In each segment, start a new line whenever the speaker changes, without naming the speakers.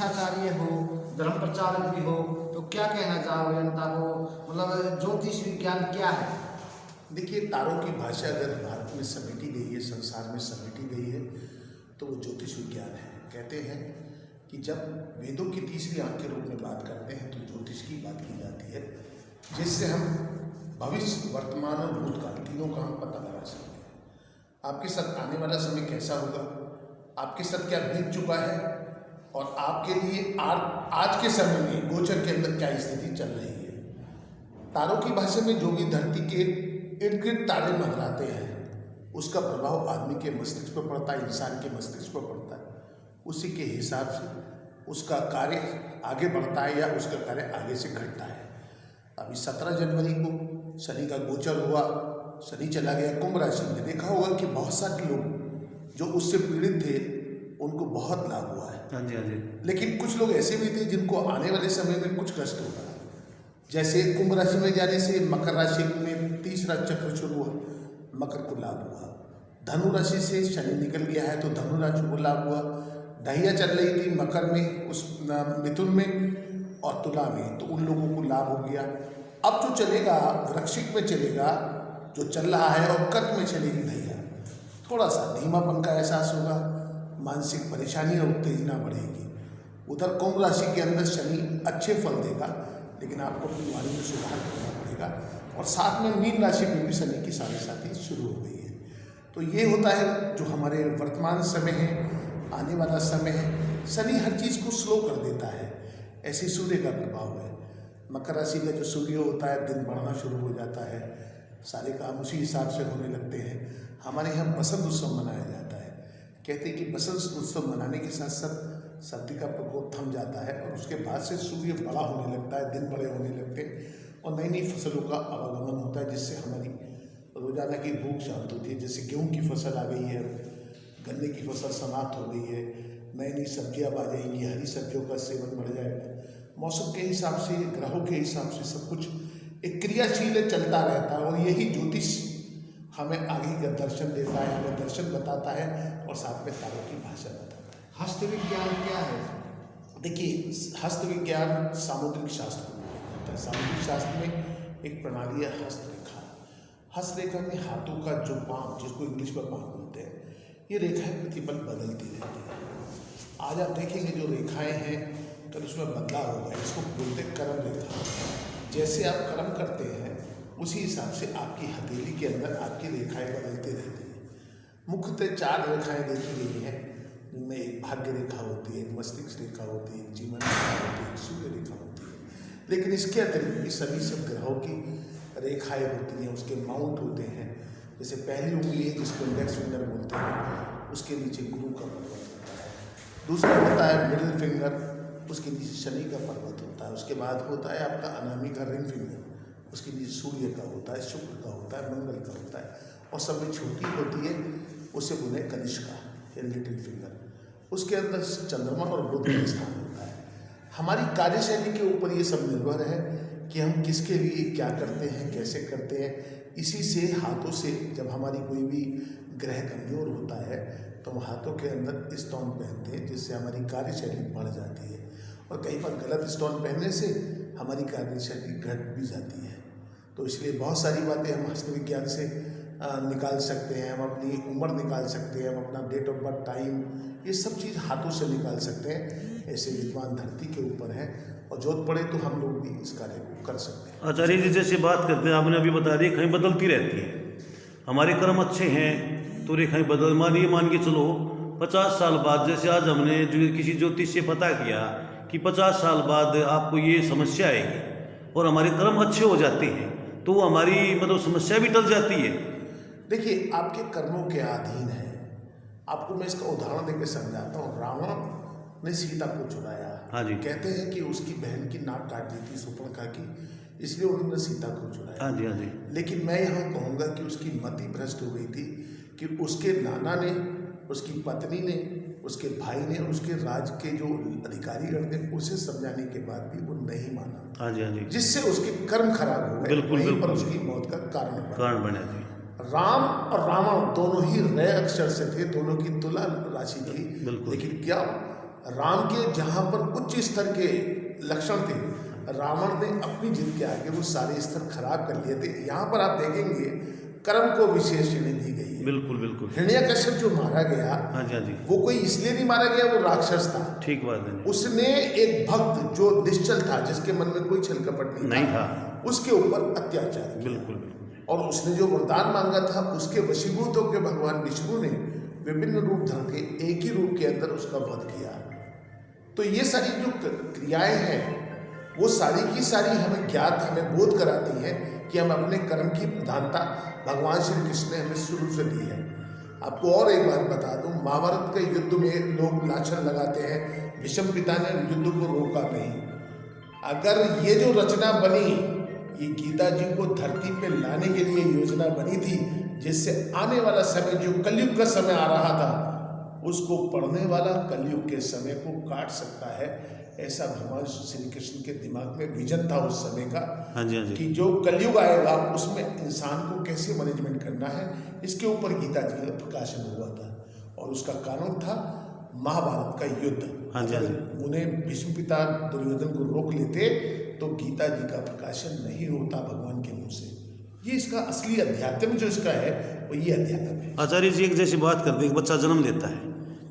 तीर्था कार्य हो, धर्म प्रचारक भी हो, तो क्या कहना चाहोगे जनता को, मतलब ज्योतिष विज्ञान क्या है?
देखिए, तारों की भाषा अगर भारत में समेटी गई है, संसार में समेटी गई है, तो वो ज्योतिष विज्ञान है। कहते हैं कि जब वेदों की तीसरी आंख के रूप में बात करते हैं तो ज्योतिष की बात की जाती है, जिससे हम भविष्य, वर्तमान और भूतकाल तीनों का हम पता लगा सकते हैं। आपके साथ आने वाला समय कैसा होगा, आपके साथ क्या बीत चुका है, और आपके लिए आज के समय में गोचर के अंदर क्या स्थिति चल रही है। तारों की भाषा में जो भी धरती के इर्द गिर्द तारे मंडराते हैं, उसका प्रभाव आदमी के मस्तिष्क पर पड़ता है, इंसान के मस्तिष्क पर पड़ता है। उसी के हिसाब से उसका कार्य आगे बढ़ता है या उसका कार्य आगे से घटता है। अभी 17 जनवरी को शनि का गोचर हुआ, शनि चला गया कुंभ राशि में। देखा होगा कि बहुत सारे लोग जो उससे पीड़ित थे उनको बहुत लाभ हुआ है।
हाँ जी, हाँ जी।
लेकिन कुछ लोग ऐसे भी थे जिनको आने वाले समय में कुछ कष्ट होगा। जैसे कुंभ राशि में जाने से मकर राशि में तीसरा चक्र शुरू हुआ, मकर को लाभ हुआ। धनु राशि से शनि निकल गया है तो धनु राशि को लाभ हुआ। ढैया चल रही थी मकर में, उस मिथुन में और तुला में, तो उन लोगों को लाभ हो गया। अब जो चलेगा वृश्चिक में चलेगा, जो चल रहा है, और कर्क में चलेगी ढैया, थोड़ा सा धीमापन का एहसास होगा, मानसिक परेशानी और उत्तेजना बढ़ेगी। उधर कुंभ राशि के अंदर शनि अच्छे फल देगा, लेकिन आपको अपनी वाणी में सुधार करना पड़ेगा। और साथ में मीन राशि में भी शनि की साढ़े शुरू हो गई है। तो ये होता है जो हमारे वर्तमान समय है, आने वाला समय है। शनि हर चीज़ को स्लो कर देता है, ऐसे सूर्य का प्रभाव है। मकर राशि का जो सूर्य होता है, दिन बढ़ना शुरू हो जाता है, सारे काम उसी हिसाब से होने लगते हैं। हमारे यहाँ बसंत उत्सव मनाया जाता है। कहते हैं कि बसंत उत्सव मनाने के साथ साथ सर्दी का प्रकोप थम जाता है और उसके बाद से सूर्य बड़ा होने लगता है, दिन बड़े होने लगते हैं और नई नई फसलों का आवागमन होता है, जिससे हमारी रोजाना की भूख शांत होती है। जैसे गेहूं की फसल आ गई है, गन्ने की फसल समाप्त हो गई है, नई नई सब्जियां आ जाएंगी, हरी सब्जियों का सेवन बढ़ जाएगा। मौसम के हिसाब से, ग्रहों के हिसाब से सब कुछ एक क्रियाशील चलता रहता है। और यही ज्योतिष हमें आगे का दर्शन देता है, हमें दर्शन बताता है और साथ में तारों की भाषा बताता है।
हस्त विज्ञान क्या है?
देखिए, हस्त विज्ञान सामुद्रिक शास्त्र को माना जाता है। सामुद्रिक शास्त्र में एक प्रणाली है हस्तरेखा। हस्तरेखा में हाथों का जो पाँव, जिसको इंग्लिश में पाँव बोलते हैं, ये रेखाएं प्रतिपल बदलती रहती हैं। आज आप देखेंगे जो रेखाएं हैं, कल उसमें बदलाव होगा। इसको बोलते हैं कर्म रेखा। जैसे आप कर्म करते हैं उसी हिसाब से आपकी हथेली के अंदर आपकी रेखाएं बदलती रहती हैं। मुख्यतः 4 रेखाएं देखी गई हैं, जिनमें एक भाग्य रेखा होती है, एक मस्तिष्क रेखा होती है, एक जीवन रेखा होती है, एक सूर्य रेखा होती है। लेकिन इसके अतिरिक्त भी सभी सब ग्रहों की रेखाएं होती हैं, उसके माउंट होते हैं। जैसे पहली उंगली है जिसको इंडेक्स फिंगर बोलते हैं, उसके नीचे गुरु का पर्वत होता है। दूसरा होता है मिडिल फिंगर, उसके नीचे शनि का पर्वत होता है। उसके बाद होता है आपका अनामिका रिंग फिंगर, उसके नीचे सूर्य का होता है, शुक्र का होता है, मंगल का होता है। और सबसे छोटी होती है उसे बोले कनिष्का, लिटिल फिंगर। उसके अंदर चंद्रमा और बुध का स्थान होता है। हमारी कार्यशैली के ऊपर ये सब निर्भर है कि हम किसके लिए क्या करते हैं, कैसे करते हैं। इसी से हाथों से जब हमारी कोई भी ग्रह कमजोर होता है तो हम हाथों के अंदर स्टोन पहनते हैं, जिससे हमारी कार्यशैली बढ़ जाती है। और कई बार गलत स्टोन पहनने से हमारी कार्यशैली घट भी जाती है। तो इसलिए बहुत सारी बातें हम हस्त विज्ञान से निकाल सकते हैं। हम अपनी उम्र निकाल सकते हैं, हम अपना डेट ऑफ बर्थ, टाइम, ये सब चीज़ हाथों से निकाल सकते हैं। ऐसे विद्वान धरती के ऊपर हैं और जरूरत पड़े तो हम लोग भी इस कार्य को कर सकते हैं।
आचार्य जी जैसे बात करते हैं, आपने अभी बता दी रेखाएं बदलती रहती हैं। हमारे कर्म अच्छे हैं तो रेखाएं बदल, मान के चलो 50 साल बाद, जैसे आज हमने किसी ज्योतिष से पता किया कि 50 साल बाद आपको ये समस्या आएगी और हमारे कर्म अच्छे हो जाते हैं, तो वो हमारी मतलब समस्या भी टल जाती है।
देखिए, आपके कर्मों के अधीन है। आपको मैं इसका उदाहरण देकर समझाता हूँ। रावण ने सीता को चुराया।
हाँ जी।
कहते हैं कि उसकी बहन की नाक काट दी थी शूर्पणखा की, इसलिए उन्होंने सीता को चुराया।
हाँ जी, हाँ जी।
लेकिन मैं यहाँ कहूँगा कि उसकी मति भ्रष्ट हो गई थी कि उसके नाना ने, उसकी पत्नी ने, उसके भाई ने, उसके राज के जो अधिकारीगण थे, उसे समझाने के बाद भी वो नहीं माना।
हाँ जी, हाँ जी।
जिससे उसके कर्म खराब हो गए।
बिल्कुल,
वहीं पर
बिल्कुल।
उसकी मौत का कारण
बने जी।
राम और रावण दोनों ही रे अक्षर से थे, दोनों की तुला राशि थी।
बिल्कुल।
लेकिन क्या राम के जहाँ पर उच्च स्तर के लक्षण थे, रावण ने अपनी जिद के आगे वो सारे स्तर खराब कर लिए थे। यहाँ पर आप देखेंगे कर्म को विशेष श्रेणी दी गई है।
बिल्कुल बिल्कुल।
हिरण्यकश्यप जो मारा गया,
हाँ जी हाँ जी,
वो कोई इसलिए नहीं मारा गया, वो राक्षस था।
ठीक बात है।
उसने एक भक्त जो निश्चल था, जिसके मन में कोई छल कपट नहीं था, उसके ऊपर अत्याचार किया।
बिल्कुल बिल्कुल।
और उसने जो वरदान मांगा था, उसके वशीभूत होकर भगवान विष्णु ने विभिन्न रूप धर के एक ही रूप के अंदर उसका वध किया। तो ये सारी जो क्रियाएं हैं, वो सारी की सारी हमें ज्ञात, हमें बोध कराती हैं कि हम अपने कर्म की प्रधानता भगवान श्री कृष्ण ने हमें शुरू से दी है। आपको और एक बात बता दूं, महाभारत के युद्ध में लोग लाछन लगाते हैं, भीष्म पिता ने युद्ध को रोका नहीं। अगर ये जो रचना बनी, ये गीता जी को धरती पे लाने के लिए योजना बनी थी, जिससे आने वाला समय जो कलयुग का समय आ रहा था, उसको पढ़ने वाला कलयुग के समय को काट सकता है। ऐसा भगवान श्री कृष्ण के दिमाग में विजन था उस समय का।
हाँ जी हाँ जी।
कि जो कलयुग आएगा उसमें इंसान को कैसे मैनेजमेंट करना है, इसके ऊपर गीता जी का प्रकाशन हुआ था। और उसका कारण था महाभारत का युद्ध।
हाँ जी हाँ जी।
उन्हें भीष्म पिता दुर्योधन को रोक लेते तो गीता जी का प्रकाशन नहीं होता भगवान के मुंह से। ये इसका असली अध्यात्म जो इसका है, वो ये अध्यात्म है।
आचार्य जी एक जैसी बात करते हैं, बच्चा जन्म लेता है,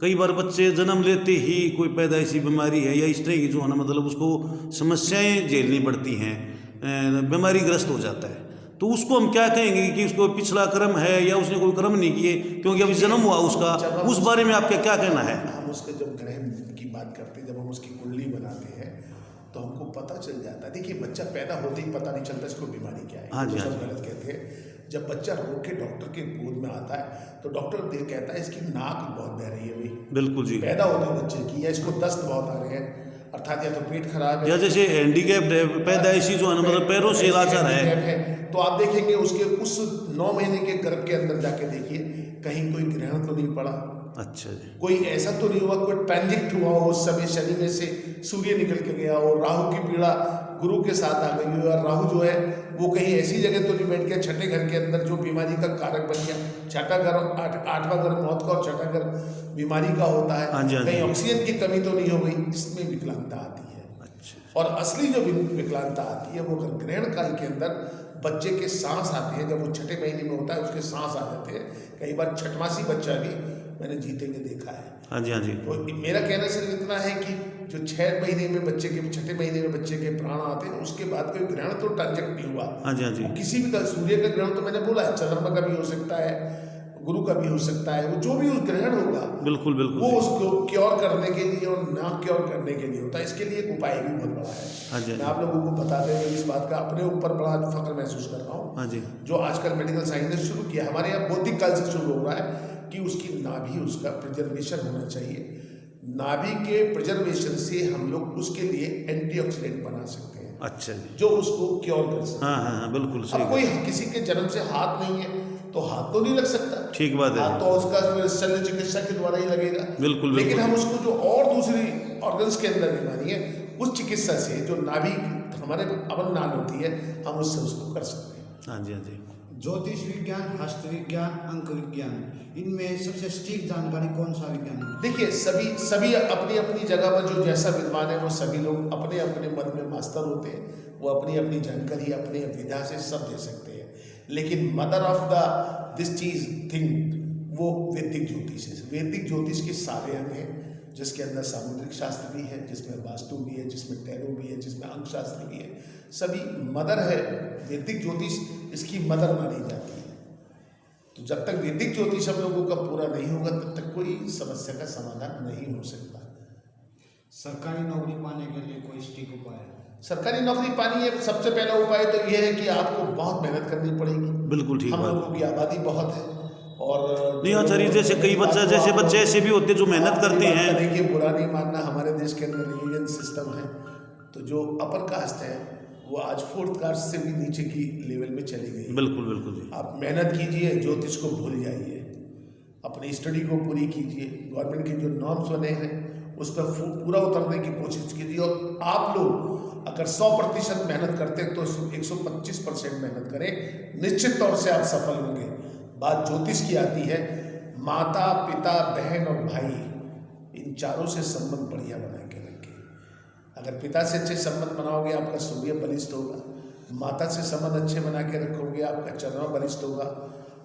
कई बार बच्चे जन्म लेते ही कोई पैदाइशी बीमारी है या इस तरह की जो है ना, मतलब उसको समस्याएं झेलनी पड़ती हैं, बीमारी ग्रस्त हो जाता है, तो उसको हम क्या कहेंगे कि उसको पिछला कर्म है या उसने कोई कर्म नहीं किए, क्योंकि अभी जन्म हुआ उसका, उस बारे में आपका क्या कहना है?
हम उसके जब ग्रहण की बात करते हैं, जब हम उसकी कुंडली बनाते हैं, तो हमको पता चल जाता है। देखिए, बच्चा पैदा होते ही पता नहीं चलता इसको बीमारी क्या है।
हाँ जी,
सब गलत कहते हैं। जब बच्चा रो के डॉक्टर के गोद में आता है, तो डॉक्टर कहता है इसकी नाक बहुत बह रही है भाई।
बिल्कुल जी।
पैदा होते बच्चे की, या इसको दस्त बहुत आ रहे हैं, अर्थात या तो पेट खराब है,
या जैसे हैंडीकैप्ड है, पैदाइशी जो है ना, मतलब पैरों से लाचार है,
तो आप देखेंगे उसके उस 9 महीने के गर्भ के अंदर जाके देखिए, कहीं कोई ग्रहण तो नहीं पड़ा।
अच्छा जी।
कोई ऐसा तो नहीं हुआ, कोई ट्रांजिट हुआ हो उस समय, शनि में से सूर्य निकल के गया हो, राहु की पीड़ा गुरु के साथ आ गई हो, और राहु जो है वो कहीं ऐसी जगह तो नहीं बैठ गया छठे घर के अंदर जो बीमारी का कारक बन गया। छठा घर, आठवां घर मौत का और छठा घर बीमारी का होता है।
हाँ जी, हाँ जी।
कहीं ऑक्सीजन की कमी तो नहीं हो गई, इसमें विकलांगता आती है।
अच्छा।
और असली जो विकलांगता आती है वो अगर ग्रहण काल के अंदर बच्चे के सांस आते हैं, जब वो छठे महीने में होता है उसके सांस आ जाते हैं। कई बार छठमासी बच्चा भी मैंने जीते हुए देखा है।
हाँ जी हाँ जी।
तो मेरा कहना सिर्फ इतना है कि जो 6 महीने में बच्चे के, छठे महीने में बच्चे के प्राण आते हैं, उसके बाद कोई ग्रहण तो ट्रांजेक्ट नहीं हुआ।
हाँ जी हाँ जी।
किसी भी का, सूर्य का ग्रहण तो मैंने बोला है, चंद्रमा का भी हो सकता है, गुरु का भी हो सकता है, वो जो भी ग्रहण होगा
बिल्कुल बिल्कुल,
वो उसको क्योर करने के लिए और ना क्योर करने के लिए होता है। इसके लिए एक उपाय भी बहुत बड़ा है।
हाँ जी,
मैं आप लोगों को बताते हुए इस बात का अपने ऊपर बड़ा फख्र महसूस कर रहा हूँ।
हाँ जी।
जो आजकल मेडिकल साइंस ने शुरू किया, हमारे यहाँ बौद्धिक काल से शुरू हो रहा है कि उसकी नाभि, उसका प्रिजर्वेशन होना चाहिए। नाभि के प्रिजर्वेशन से हम लोग उसके लिए एंटीऑक्सीडेंट बना सकते हैं।
अच्छा जी।
जो उसको क्योर कर सकते हैं।
हाँ हाँ हाँ, बिल्कुल सही।
अब कोई किसी के जन्म से हाथ नहीं है तो हाथ तो नहीं लग सकता,
ठीक बात है।
हाथ तो उसका शल्य चिकित्सा के द्वारा ही लगेगा।
बिल्कुल
लेकिन
बिल्कुल।
हम उसको जो और दूसरी ऑर्गन्स के अंदर बीमारी है, उस चिकित्सा से जो नाभि हमारे अवन नाल होती है, हम उससे उसको कर सकते हैं।
हाँ जी हाँ जी।
ज्योतिष विज्ञान, हस्त विज्ञान, अंक विज्ञान, इनमें सबसे सटीक जानकारी कौन सा विज्ञान है?
देखिए, सभी अपनी अपनी जगह पर जो जैसा विद्वान है, वो सभी लोग अपने अपने मत में मास्टर होते हैं। वो अपनी अपनी जानकारी अपने विधा से सब दे सकते हैं। लेकिन मदर ऑफ द दिस चीज थिंग वो वैदिक ज्योतिष है। वैदिक ज्योतिष के सारे अंग हैं, जिसके अंदर सामुद्रिक शास्त्र भी है, जिसमें वास्तु भी है, जिसमें टैरो भी है, जिसमें अंक शास्त्र भी है। सभी मदर है। वैदिक ज्योतिष इसकी मदर मानी जाती है। तो जब तक वैदिक ज्योतिष हम लोगों का पूरा नहीं होगा, तब तक कोई समस्या का समाधान नहीं हो सकता।
सरकारी नौकरी पाने के लिए कोई सटीक उपाय है?
सरकारी नौकरी पानी है, सबसे पहला उपाय तो यह है कि आपको बहुत मेहनत करनी पड़ेगी।
बिल्कुल ठीक
हम
बात।
लोगों की आबादी बहुत है और
नहीं आचार्य, जैसे कई बच्चे ऐसे भी होते हैं जो मेहनत करते हैं।
देखिए, बुरा नहीं मानना, हमारे देश के अंदर रिलीजन सिस्टम है, तो जो अपर कास्ट है वो आज 4th कास्ट से भी नीचे की लेवल में चली गई।
बिल्कुल बिल्कुल जी।
आप मेहनत कीजिए, ज्योतिष को भूल जाइए, अपनी स्टडी को पूरी कीजिए, गवर्नमेंट के जो नॉर्म्स बने हैं उस पर पूरा उतरने की कोशिश कीजिए। और आप लोग अगर 100% मेहनत करते हैं तो 125% मेहनत करें, निश्चित तौर से आप सफल होंगे। बात ज्योतिष की आती है, माता पिता बहन और भाई इन चारों से संबंध बढ़िया बना के रखें। अगर पिता से अच्छे संबंध बनाओगे आपका सूर्य बलिष्ठ होगा, माता से संबंध अच्छे बना के रखोगे आपका चंद्रमा बलिष्ठ होगा,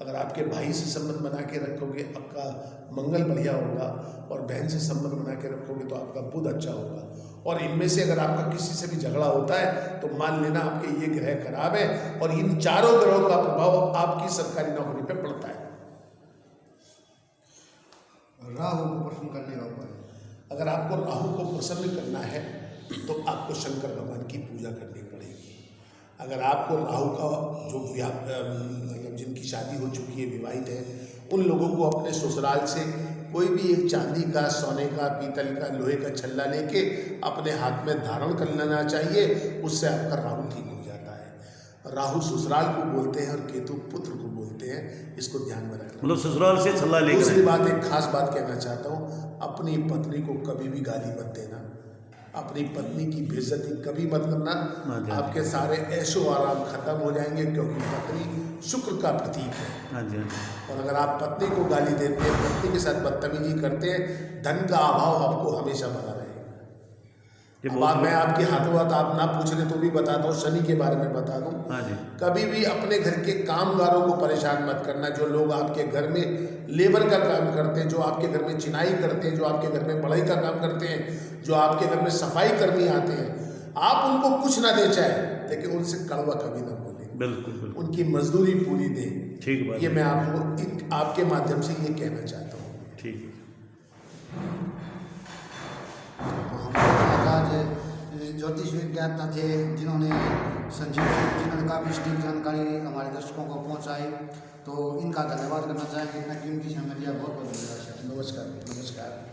अगर आपके भाई से संबंध बना के रखोगे आपका मंगल बढ़िया होगा, और बहन से संबंध बना के रखोगे तो आपका बुध अच्छा होगा। और इनमें से अगर आपका किसी से भी झगड़ा होता है तो मान लेना आपके ये ग्रह खराब है, और इन चारों ग्रहों का प्रभाव आपकी सरकारी नौकरी पे पड़ता है।
राहु को प्रसन्न करने का उपाय।
अगर आपको राहु को प्रसन्न करना है तो आपको शंकर भगवान की पूजा करनी पड़ेगी। अगर आपको राहु का जो मतलब जिनकी शादी हो चुकी है, विवाहित है, उन लोगों को अपने ससुराल से कोई भी एक चांदी का, सोने का, पीतल का, लोहे का छल्ला लेके अपने हाथ में धारण कर लेना चाहिए, उससे आपका राहु ठीक हो जाता है। राहु ससुराल को बोलते हैं और केतु पुत्र को बोलते हैं, इसको ध्यान में रखना।
मतलब ससुराल से छल्ला लेकर।
दूसरी बात, एक खास बात कहना चाहता हूँ, अपनी पत्नी को कभी भी गाली मत देना, अपनी पत्नी की बेइज्जती कभी मत करना। आपके सारे ऐशो आराम खत्म हो जाएंगे, क्योंकि पत्नी शुक्र का प्रतीक है।
हाँ जी।
और अगर आप पत्नी को गाली देते हैं, पत्नी के साथ बदतमीजी करते हैं, धन का अभाव आपको हमेशा बना रहेगा। अब मैं आपके हाथों हाथ आप ना पूछ रहे तो भी बताता हूँ, शनि के बारे में बता दूँ।
हाँ जी।
कभी भी अपने घर के कामगारों को परेशान मत करना। जो लोग आपके घर में लेबर का काम करते हैं, जो आपके घर में चिनाई करते हैं, जो आपके घर में बढ़ई का काम करते हैं, जो आपके घर में सफाई कर्मी आते हैं, आप उनको कुछ ना दे चाहे, लेकिन उनसे कड़वा कभी ना बोले।
बिल्कुल बिल्कुल।
उनकी मजदूरी पूरी दें।
ठीक बात।
ये मैं आपको आपके माध्यम से ये कहना चाहता हूँ।
ठीक है।
आज ज्योतिष विज्ञाता थे जिन्होंने काफ़ी सटीक जानकारी हमारे दर्शकों को पहुंचाई, तो इनका धन्यवाद करना चाहेंगे। इतना कीमती समय दिया, बहुत बहुत धन्यवाद।
नमस्कार। नमस्कार।